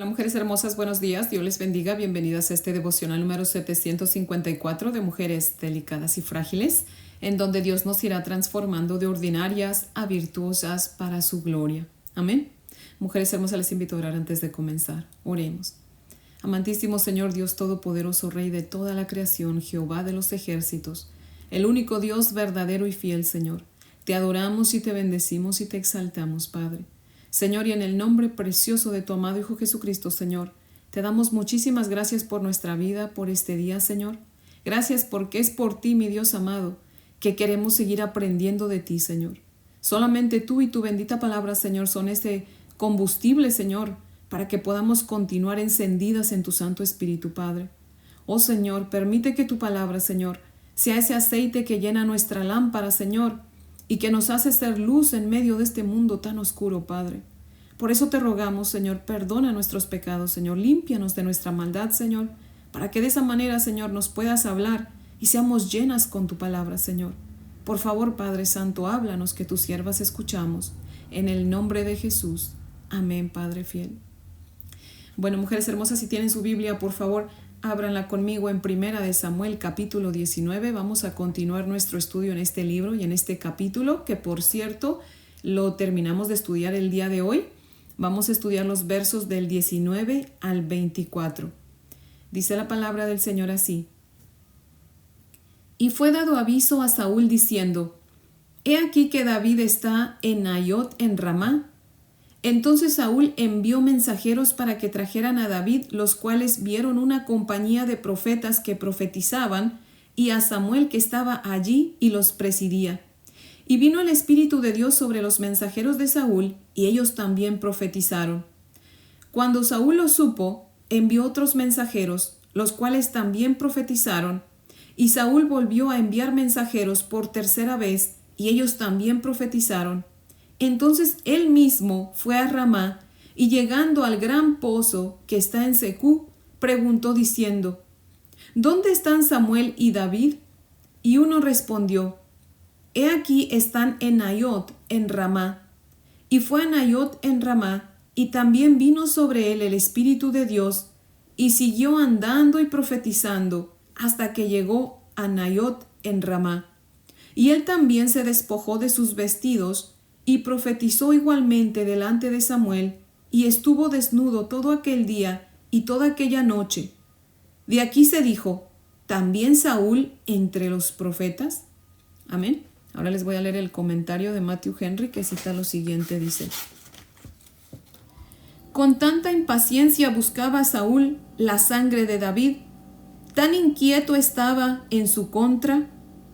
Hola mujeres hermosas, buenos días, Dios les bendiga, bienvenidas a este devocional número 754 de Mujeres Delicadas y Frágiles, en donde Dios nos irá transformando de ordinarias a virtuosas para su gloria. Amén. Mujeres hermosas, les invito a orar antes de comenzar. Oremos. Amantísimo Señor Dios Todopoderoso, Rey de toda la creación, Jehová de los ejércitos, el único Dios verdadero y fiel, Señor, te adoramos y te bendecimos y te exaltamos, Padre. Señor, y en el nombre precioso de tu amado Hijo Jesucristo, Señor, te damos muchísimas gracias por nuestra vida, por este día, Señor. Gracias porque es por ti, mi Dios amado, que queremos seguir aprendiendo de ti, Señor. Solamente tú y tu bendita palabra, Señor, son ese combustible, Señor, para que podamos continuar encendidas en tu Santo Espíritu, Padre. Oh, Señor, permite que tu palabra, Señor, sea ese aceite que llena nuestra lámpara, Señor, y que nos hace ser luz en medio de este mundo tan oscuro, Padre. Por eso te rogamos, Señor, perdona nuestros pecados, Señor, límpianos de nuestra maldad, Señor, para que de esa manera, Señor, nos puedas hablar y seamos llenas con tu palabra, Señor. Por favor, Padre Santo, háblanos que tus siervas escuchamos. En el nombre de Jesús. Amén, Padre fiel. Bueno, mujeres hermosas, si tienen su Biblia, por favor, ábranla conmigo en Primera de Samuel, capítulo 19. Vamos a continuar nuestro estudio en este libro y en este capítulo, que por cierto, lo terminamos de estudiar el día de hoy. Vamos a estudiar los versos del 19 al 24. Dice la palabra del Señor así. Y fue dado aviso a Saúl diciendo, He aquí que David está en Naiot en Ramá. Entonces Saúl envió mensajeros para que trajeran a David, los cuales vieron una compañía de profetas que profetizaban, y a Samuel que estaba allí y los presidía. Y vino el Espíritu de Dios sobre los mensajeros de Saúl, y ellos también profetizaron. Cuando Saúl lo supo, envió otros mensajeros, los cuales también profetizaron, y Saúl volvió a enviar mensajeros por tercera vez, y ellos también profetizaron. Entonces él mismo fue a Ramá, y llegando al gran pozo que está en Secú, preguntó diciendo, ¿Dónde están Samuel y David? Y uno respondió, He aquí están en Naiot en Ramá. Y fue a Naiot en Ramá, y también vino sobre él el Espíritu de Dios, y siguió andando y profetizando, hasta que llegó a Naiot en Ramá. Y él también se despojó de sus vestidos, y profetizó igualmente delante de Samuel, y estuvo desnudo todo aquel día y toda aquella noche. De aquí se dijo, ¿también Saúl entre los profetas? Amén. Ahora les voy a leer el comentario de Matthew Henry que cita lo siguiente, dice. Con tanta impaciencia buscaba Saúl la sangre de David, tan inquieto estaba en su contra,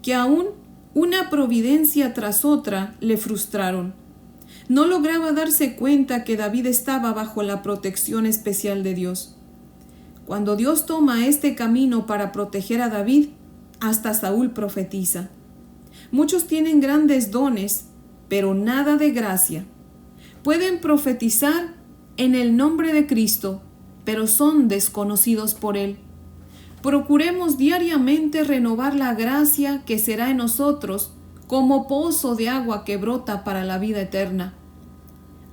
que aún una providencia tras otra le frustraron. No lograba darse cuenta que David estaba bajo la protección especial de Dios. Cuando Dios toma este camino para proteger a David, hasta Saúl profetiza. Muchos tienen grandes dones, pero nada de gracia. Pueden profetizar en el nombre de Cristo, pero son desconocidos por Él. Procuremos diariamente renovar la gracia que será en nosotros como pozo de agua que brota para la vida eterna.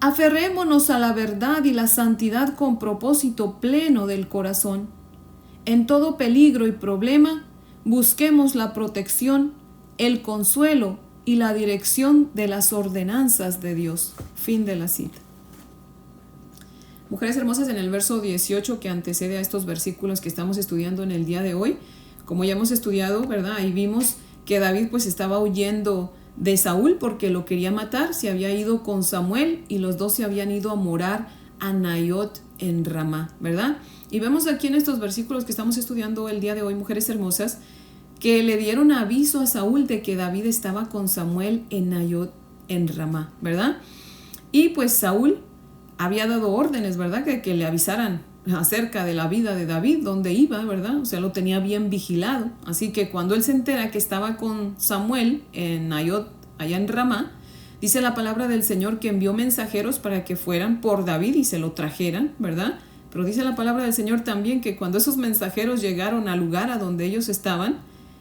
Aferrémonos a la verdad y la santidad con propósito pleno del corazón. En todo peligro y problema, busquemos la protección, el consuelo y la dirección de las ordenanzas de Dios. Fin de la cita. Mujeres hermosas, en el verso 18 que antecede a estos versículos que estamos estudiando en el día de hoy, como ya hemos estudiado, ¿verdad? Ahí vimos que David pues estaba huyendo de Saúl porque lo quería matar, se había ido con Samuel y los dos se habían ido a morar a Naiot en Ramá, ¿verdad? Y vemos aquí en estos versículos que estamos estudiando el día de hoy, mujeres hermosas, que le dieron aviso a Saúl de que David estaba con Samuel en Naiot en Ramá, ¿verdad? Y pues Saúl había dado órdenes, ¿verdad? Que le avisaran acerca de la vida de David, dónde iba, ¿verdad? O sea, lo tenía bien vigilado. Así que cuando él se entera que estaba con Samuel en Naiot, allá en Ramá, dice la palabra del Señor que envió mensajeros para que fueran por David y se lo trajeran, ¿verdad? Pero dice la palabra del Señor también que cuando esos mensajeros llegaron al lugar a donde ellos estaban,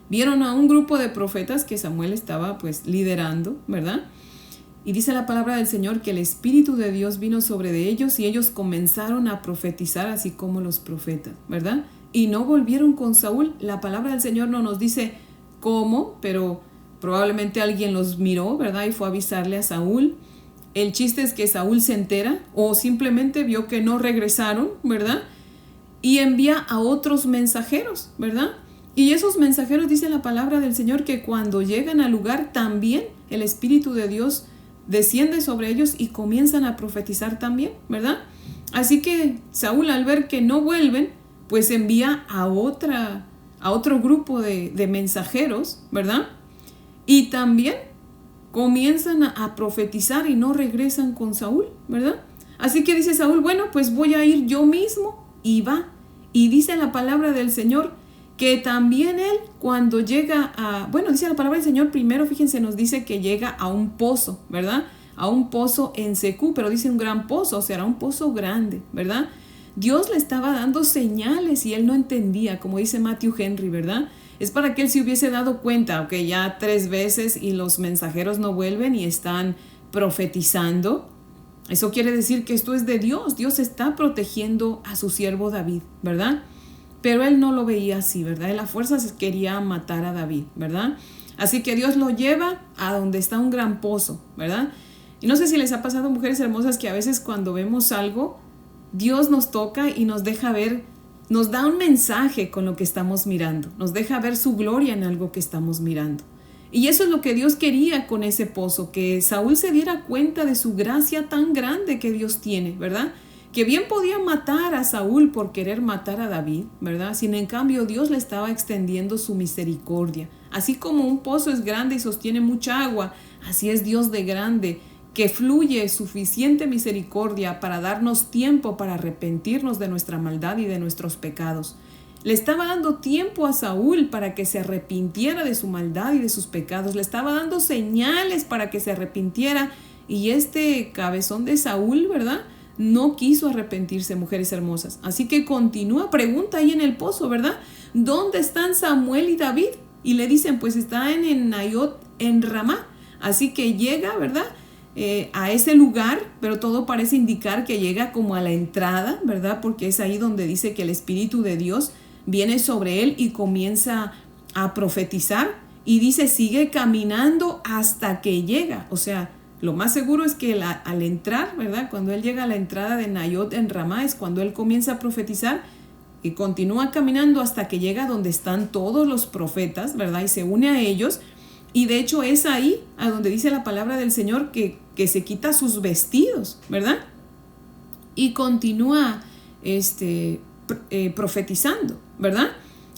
vieron a un grupo de profetas que Samuel estaba pues liderando, ¿verdad? Y dice la palabra del Señor que el Espíritu de Dios vino sobre de ellos y ellos comenzaron a profetizar así como los profetas, ¿verdad? Y no volvieron con Saúl. La palabra del Señor no nos dice cómo, pero probablemente alguien los miró, ¿verdad? Y fue a avisarle a Saúl. El chiste es que Saúl se entera o simplemente vio que no regresaron, ¿verdad? Y envía a otros mensajeros, ¿verdad? Y esos mensajeros, dice la palabra del Señor, que cuando llegan al lugar también el Espíritu de Dios desciende sobre ellos y comienzan a profetizar también, ¿verdad? Así que Saúl, al ver que no vuelven, pues envía a otro grupo de mensajeros, ¿verdad? Y también comienzan a profetizar y no regresan con Saúl, ¿verdad? Así que dice Saúl, bueno, pues voy a ir yo mismo, y va. Y dice la palabra del Señor que también él cuando llega dice la palabra del Señor primero, fíjense, nos dice que llega a un pozo, ¿verdad? A un pozo en Secú, pero dice un gran pozo, o sea, era un pozo grande, ¿verdad? Dios le estaba dando señales y él no entendía, como dice Matthew Henry, ¿verdad? Es para que él se hubiese dado cuenta, ok, ya 3 veces y los mensajeros no vuelven y están profetizando. Eso quiere decir que esto es de Dios. Dios está protegiendo a su siervo David, ¿verdad? Pero él no lo veía así, ¿verdad? Él a fuerzas quería matar a David, ¿verdad? Así que Dios lo lleva a donde está un gran pozo, ¿verdad? Y no sé si les ha pasado, mujeres hermosas, que a veces cuando vemos algo, Dios nos toca y nos deja ver, nos da un mensaje con lo que estamos mirando, nos deja ver su gloria en algo que estamos mirando. Y eso es lo que Dios quería con ese pozo, que Saúl se diera cuenta de su gracia tan grande que Dios tiene, ¿verdad? Que bien podía matar a Saúl por querer matar a David, ¿verdad? Sin en cambio Dios le estaba extendiendo su misericordia. Así como un pozo es grande y sostiene mucha agua, así es Dios de grande, que fluye suficiente misericordia para darnos tiempo para arrepentirnos de nuestra maldad y de nuestros pecados. Le estaba dando tiempo a Saúl para que se arrepintiera de su maldad y de sus pecados. Le estaba dando señales para que se arrepintiera. Y este cabezón de Saúl, ¿verdad?, no quiso arrepentirse, mujeres hermosas. Así que continúa, pregunta ahí en el pozo, ¿verdad? ¿Dónde están Samuel y David? Y le dicen, pues está en Naiot, en Ramá. Así que llega, ¿verdad?, a ese lugar, pero todo parece indicar que llega como a la entrada, ¿verdad? Porque es ahí donde dice que el Espíritu de Dios viene sobre él y comienza a profetizar. Y dice, sigue caminando hasta que llega. O sea, lo más seguro es que al entrar, ¿verdad?, cuando él llega a la entrada de Naiot en Ramá, es cuando él comienza a profetizar y continúa caminando hasta que llega donde están todos los profetas, ¿verdad? Y se une a ellos. Y de hecho es ahí a donde dice la palabra del Señor que se quita sus vestidos, ¿verdad? Y continúa profetizando, ¿verdad?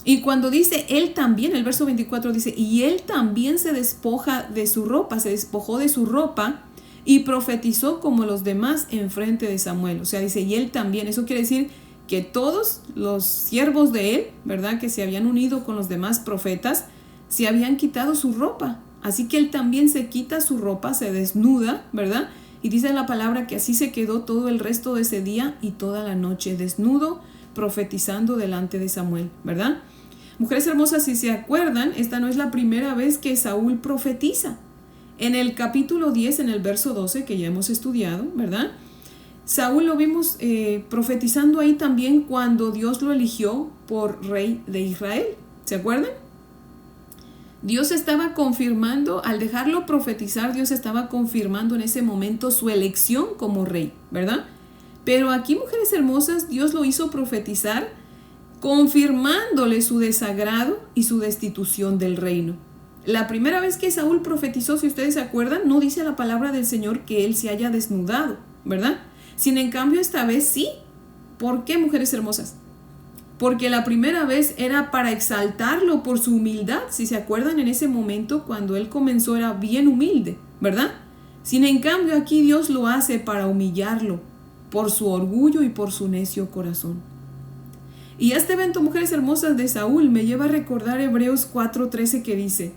Y cuando dice él también, el verso 24 dice, y él también se despoja de su ropa, se despojó de su ropa y profetizó como los demás en frente de Samuel. O sea, dice, y él también, eso quiere decir que todos los siervos de él, ¿verdad?, que se habían unido con los demás profetas, se habían quitado su ropa. Así que él también se quita su ropa, se desnuda, ¿verdad? Y dice la palabra que así se quedó todo el resto de ese día y toda la noche, desnudo, profetizando delante de Samuel, ¿verdad? Mujeres hermosas, si se acuerdan, esta no es la primera vez que Saúl profetiza. En el capítulo 10, en el verso 12, que ya hemos estudiado, ¿verdad?, Saúl lo vimos profetizando ahí también cuando Dios lo eligió por rey de Israel. ¿Se acuerdan? Dios estaba confirmando, al dejarlo profetizar, Dios estaba confirmando en ese momento su elección como rey, ¿verdad? Pero aquí, mujeres hermosas, Dios lo hizo profetizar confirmándole su desagrado y su destitución del reino. La primera vez que Saúl profetizó, si ustedes se acuerdan, no dice la palabra del Señor que él se haya desnudado, ¿verdad? Sin en cambio, esta vez sí. ¿Por qué, mujeres hermosas? Porque la primera vez era para exaltarlo por su humildad. Si se acuerdan, en ese momento cuando él comenzó era bien humilde, ¿verdad? Sin en cambio aquí Dios lo hace para humillarlo por su orgullo y por su necio corazón. Y este evento, mujeres hermosas, de Saúl me lleva a recordar Hebreos 4:13 que dice,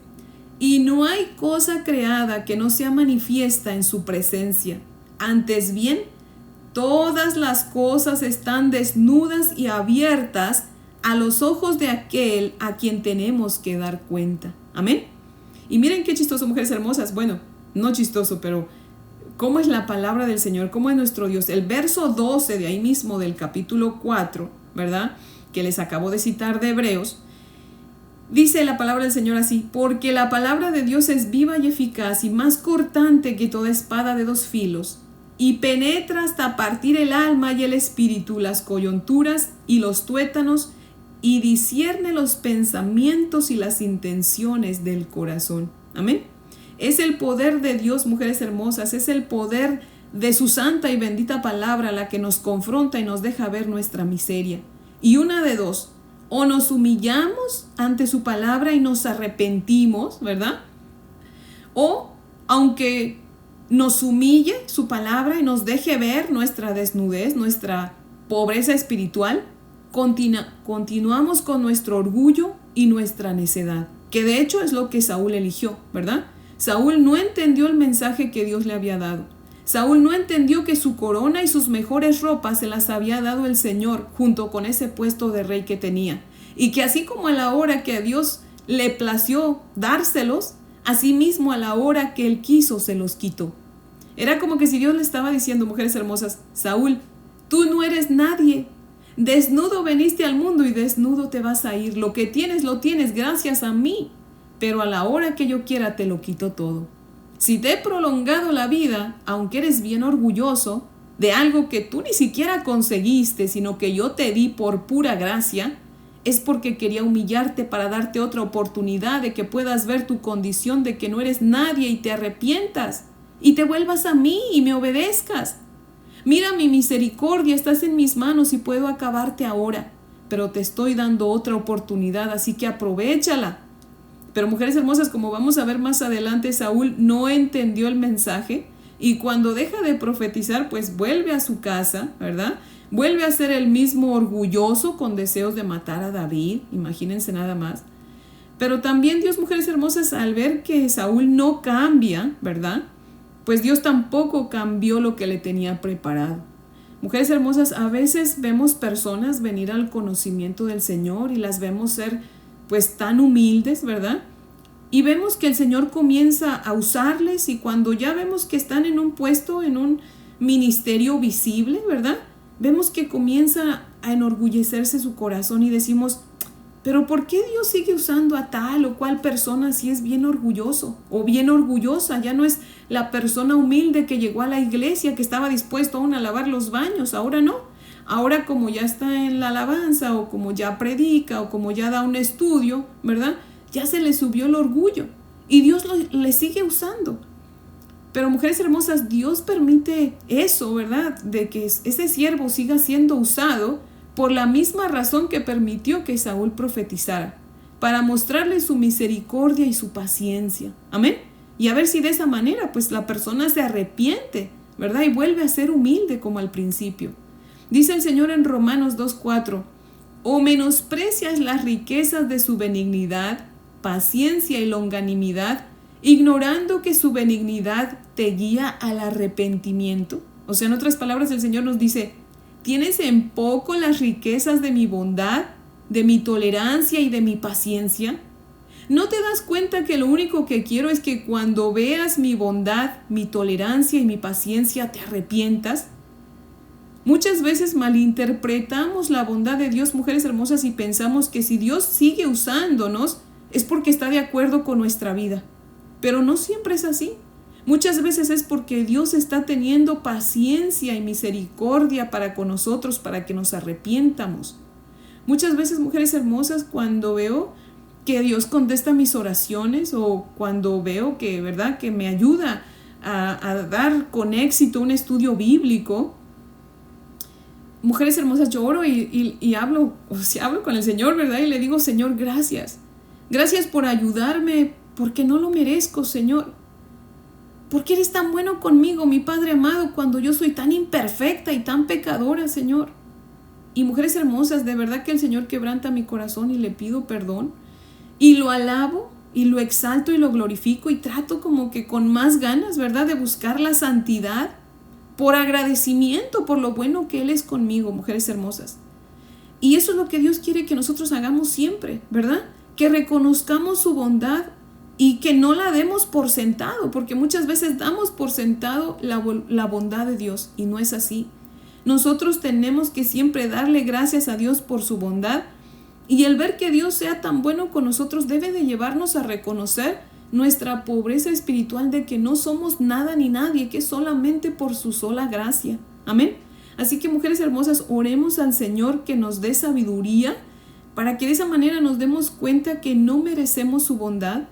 y no hay cosa creada que no sea manifiesta en su presencia. Antes bien, todas las cosas están desnudas y abiertas a los ojos de aquel a quien tenemos que dar cuenta. Amén. Y miren qué chistoso, mujeres hermosas. Bueno, no chistoso, pero cómo es la palabra del Señor, cómo es nuestro Dios. El verso 12 de ahí mismo del capítulo 4, ¿verdad?, que les acabo de citar de Hebreos, dice la palabra del Señor así: porque la palabra de Dios es viva y eficaz y más cortante que toda espada de dos filos, y penetra hasta partir el alma y el espíritu, las coyunturas y los tuétanos, y discierne los pensamientos y las intenciones del corazón. Amén. Es el poder de Dios, mujeres hermosas, es el poder de su santa y bendita palabra la que nos confronta y nos deja ver nuestra miseria. Y una de dos: o nos humillamos ante su palabra y nos arrepentimos, ¿verdad? O, aunque nos humille su palabra y nos deje ver nuestra desnudez, nuestra pobreza espiritual, continuamos con nuestro orgullo y nuestra necedad, que de hecho es lo que Saúl eligió, ¿verdad? Saúl no entendió el mensaje que Dios le había dado. Saúl no entendió que su corona y sus mejores ropas se las había dado el Señor junto con ese puesto de rey que tenía, y que así como a la hora que a Dios le plació dárselos, así mismo a la hora que él quiso se los quitó. Era como que si Dios le estaba diciendo: mujeres hermosas, Saúl, tú no eres nadie. Desnudo veniste al mundo y desnudo te vas a ir. Lo que tienes lo tienes gracias a mí, pero a la hora que yo quiera te lo quito todo. Si te he prolongado la vida, aunque eres bien orgulloso de algo que tú ni siquiera conseguiste, sino que yo te di por pura gracia, es porque quería humillarte para darte otra oportunidad de que puedas ver tu condición de que no eres nadie y te arrepientas y te vuelvas a mí y me obedezcas. Mira mi misericordia, estás en mis manos y puedo acabarte ahora, pero te estoy dando otra oportunidad, así que aprovéchala. Pero mujeres hermosas, como vamos a ver más adelante, Saúl no entendió el mensaje y cuando deja de profetizar, pues vuelve a su casa, ¿verdad? Vuelve a ser el mismo orgulloso con deseos de matar a David, imagínense nada más. Pero también Dios, mujeres hermosas, al ver que Saúl no cambia, ¿verdad?, pues Dios tampoco cambió lo que le tenía preparado. Mujeres hermosas, a veces vemos personas venir al conocimiento del Señor y las vemos ser pues tan humildes, ¿verdad? Y vemos que el Señor comienza a usarles, y cuando ya vemos que están en un puesto, en un ministerio visible, ¿verdad?, vemos que comienza a enorgullecerse su corazón y decimos: pero ¿por qué Dios sigue usando a tal o cual persona si es bien orgulloso o bien orgullosa? Ya no es la persona humilde que llegó a la iglesia, que estaba dispuesto aún a lavar los baños. Ahora no. Ahora, como ya está en la alabanza, o como ya predica, o como ya da un estudio, ¿verdad?, ya se le subió el orgullo y Dios le sigue usando. Pero mujeres hermosas, Dios permite eso, ¿verdad?, de que ese siervo siga siendo usado por la misma razón que permitió que Saúl profetizara, para mostrarle su misericordia y su paciencia. Amén. Y a ver si de esa manera pues la persona se arrepiente, ¿verdad?, y vuelve a ser humilde como al principio. Dice el Señor en Romanos 2:4: o menosprecias las riquezas de su benignidad, paciencia y longanimidad, ignorando que su benignidad te guía al arrepentimiento. O sea, en otras palabras, el Señor nos dice: ¿tienes en poco las riquezas de mi bondad, de mi tolerancia y de mi paciencia? ¿No te das cuenta que lo único que quiero es que cuando veas mi bondad, mi tolerancia y mi paciencia te arrepientas? Muchas veces malinterpretamos la bondad de Dios, mujeres hermosas, y pensamos que si Dios sigue usándonos es porque está de acuerdo con nuestra vida. Pero no siempre es así. Muchas veces es porque Dios está teniendo paciencia y misericordia para con nosotros, para que nos arrepientamos. Muchas veces, mujeres hermosas, cuando veo que Dios contesta mis oraciones, o cuando veo que, ¿verdad?, que me ayuda a dar con éxito un estudio bíblico, mujeres hermosas, yo oro y hablo con el Señor, ¿verdad? Y le digo: Señor, gracias. Gracias por ayudarme, porque no lo merezco, Señor. ¿Por qué eres tan bueno conmigo, mi Padre amado, cuando yo soy tan imperfecta y tan pecadora, Señor? Y mujeres hermosas, de verdad que el Señor quebranta mi corazón y le pido perdón. Y lo alabo y lo exalto y lo glorifico y trato como que con más ganas, ¿verdad?, de buscar la santidad por agradecimiento por lo bueno que Él es conmigo, mujeres hermosas. Y eso es lo que Dios quiere que nosotros hagamos siempre, ¿verdad? Que reconozcamos su bondad y que no la demos por sentado, porque muchas veces damos por sentado la bondad de Dios y no es así. Nosotros tenemos que siempre darle gracias a Dios por su bondad, y el ver que Dios sea tan bueno con nosotros debe de llevarnos a reconocer nuestra pobreza espiritual, de que no somos nada ni nadie, que es solamente por su sola gracia. Amén. Así que, mujeres hermosas, oremos al Señor que nos dé sabiduría para que de esa manera nos demos cuenta que no merecemos su bondad,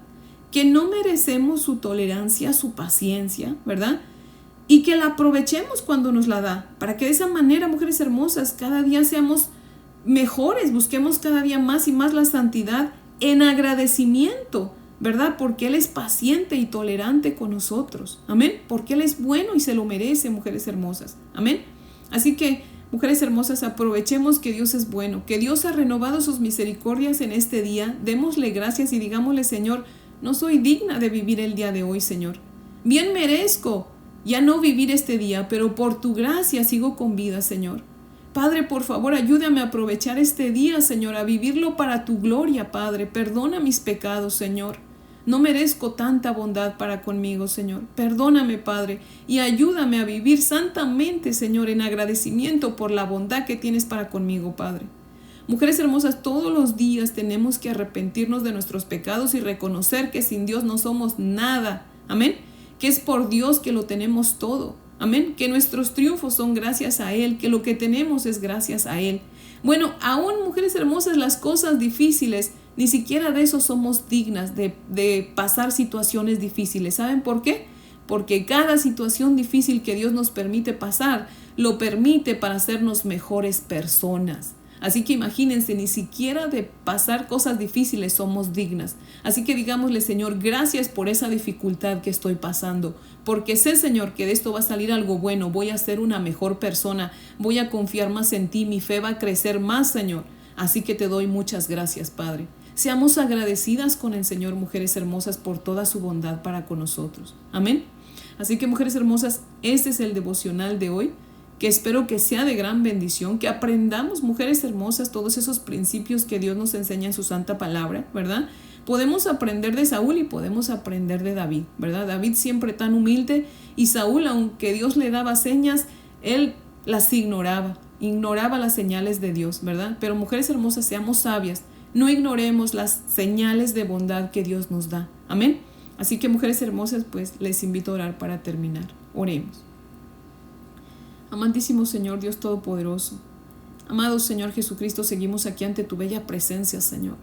que no merecemos su tolerancia, su paciencia, ¿verdad? Y que la aprovechemos cuando nos la da, para que de esa manera, mujeres hermosas, cada día seamos mejores, busquemos cada día más y más la santidad en agradecimiento, ¿verdad? Porque Él es paciente y tolerante con nosotros. Amén. Porque Él es bueno y se lo merece, mujeres hermosas. Amén. Así que, mujeres hermosas, aprovechemos que Dios es bueno, que Dios ha renovado sus misericordias en este día. Démosle gracias y digámosle: Señor, no soy digna de vivir el día de hoy, Señor. Bien merezco ya no vivir este día, pero por tu gracia sigo con vida, Señor. Padre, por favor, ayúdame a aprovechar este día, Señor, a vivirlo para tu gloria, Padre. Perdona mis pecados, Señor. No merezco tanta bondad para conmigo, Señor. Perdóname, Padre, y ayúdame a vivir santamente, Señor, en agradecimiento por la bondad que tienes para conmigo, Padre. Mujeres hermosas, todos los días tenemos que arrepentirnos de nuestros pecados y reconocer que sin Dios no somos nada. Amén. Que es por Dios que lo tenemos todo. Amén. Que nuestros triunfos son gracias a Él, que lo que tenemos es gracias a Él. Bueno, aún, mujeres hermosas, las cosas difíciles, ni siquiera de eso somos dignas de pasar situaciones difíciles. ¿Saben por qué? Porque cada situación difícil que Dios nos permite pasar, lo permite para hacernos mejores personas. Así que imagínense, ni siquiera de pasar cosas difíciles somos dignas. Así que digámosle: Señor, gracias por esa dificultad que estoy pasando, porque sé, Señor, que de esto va a salir algo bueno. Voy a ser una mejor persona, voy a confiar más en ti, mi fe va a crecer más, Señor. Así que te doy muchas gracias, Padre. Seamos agradecidas con el Señor, mujeres hermosas, por toda su bondad para con nosotros. Amén. Así que, mujeres hermosas, este es el devocional de hoy, que espero que sea de gran bendición, que aprendamos, mujeres hermosas, todos esos principios que Dios nos enseña en su santa palabra, ¿verdad? Podemos aprender de Saúl y podemos aprender de David, ¿verdad? David siempre tan humilde, y Saúl, aunque Dios le daba señas, él las ignoraba las señales de Dios, ¿verdad? Pero, mujeres hermosas, seamos sabias, no ignoremos las señales de bondad que Dios nos da. Amén. Así que, mujeres hermosas, pues les invito a orar para terminar. Oremos. Amantísimo Señor, Dios Todopoderoso, amado Señor Jesucristo, seguimos aquí ante tu bella presencia, Señor.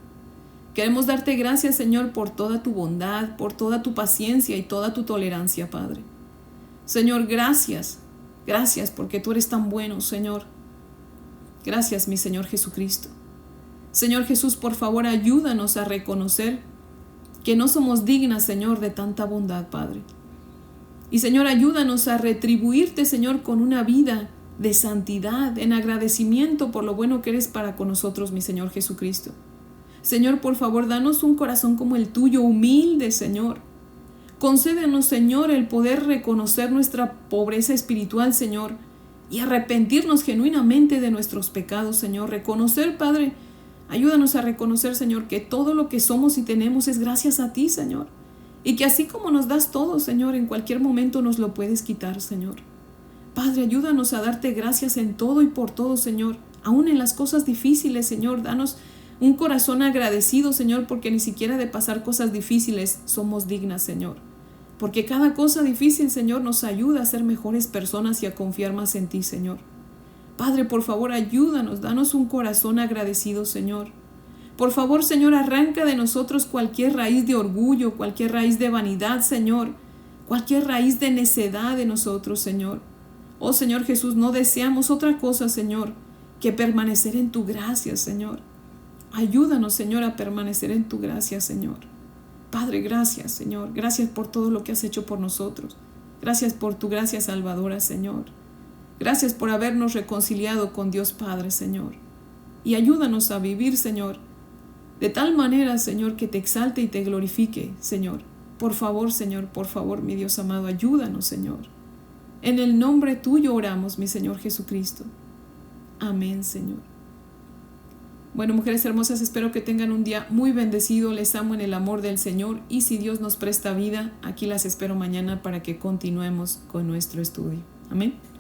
Queremos darte gracias, Señor, por toda tu bondad, por toda tu paciencia y toda tu tolerancia, Padre. Señor, gracias porque tú eres tan bueno, Señor. Gracias, mi Señor Jesucristo. Señor Jesús, por favor, ayúdanos a reconocer que no somos dignas, Señor, de tanta bondad, Padre. Y, Señor, ayúdanos a retribuirte, Señor, con una vida de santidad, en agradecimiento por lo bueno que eres para con nosotros, mi Señor Jesucristo. Señor, por favor, danos un corazón como el tuyo, humilde, Señor. Concédenos, Señor, el poder reconocer nuestra pobreza espiritual, Señor, y arrepentirnos genuinamente de nuestros pecados, Señor. Reconocer, Padre, ayúdanos a reconocer, Señor, que todo lo que somos y tenemos es gracias a ti, Señor. Y que así como nos das todo, Señor, en cualquier momento nos lo puedes quitar, Señor. Padre, ayúdanos a darte gracias en todo y por todo, Señor. Aún en las cosas difíciles, Señor, danos un corazón agradecido, Señor, porque ni siquiera de pasar cosas difíciles somos dignas, Señor. Porque cada cosa difícil, Señor, nos ayuda a ser mejores personas y a confiar más en ti, Señor. Padre, por favor, ayúdanos, danos un corazón agradecido, Señor. Por favor, Señor, arranca de nosotros cualquier raíz de orgullo, cualquier raíz de vanidad, Señor, cualquier raíz de necedad de nosotros, Señor. Oh, Señor Jesús, no deseamos otra cosa, Señor, que permanecer en tu gracia, Señor. Ayúdanos, Señor, a permanecer en tu gracia, Señor. Padre, gracias, Señor. Gracias por todo lo que has hecho por nosotros. Gracias por tu gracia salvadora, Señor. Gracias por habernos reconciliado con Dios Padre, Señor. Y ayúdanos a vivir, Señor, de tal manera, Señor, que te exalte y te glorifique, Señor. Por favor, mi Dios amado, ayúdanos, Señor. En el nombre tuyo oramos, mi Señor Jesucristo. Amén, Señor. Bueno, mujeres hermosas, espero que tengan un día muy bendecido. Les amo en el amor del Señor y si Dios nos presta vida, aquí las espero mañana para que continuemos con nuestro estudio. Amén.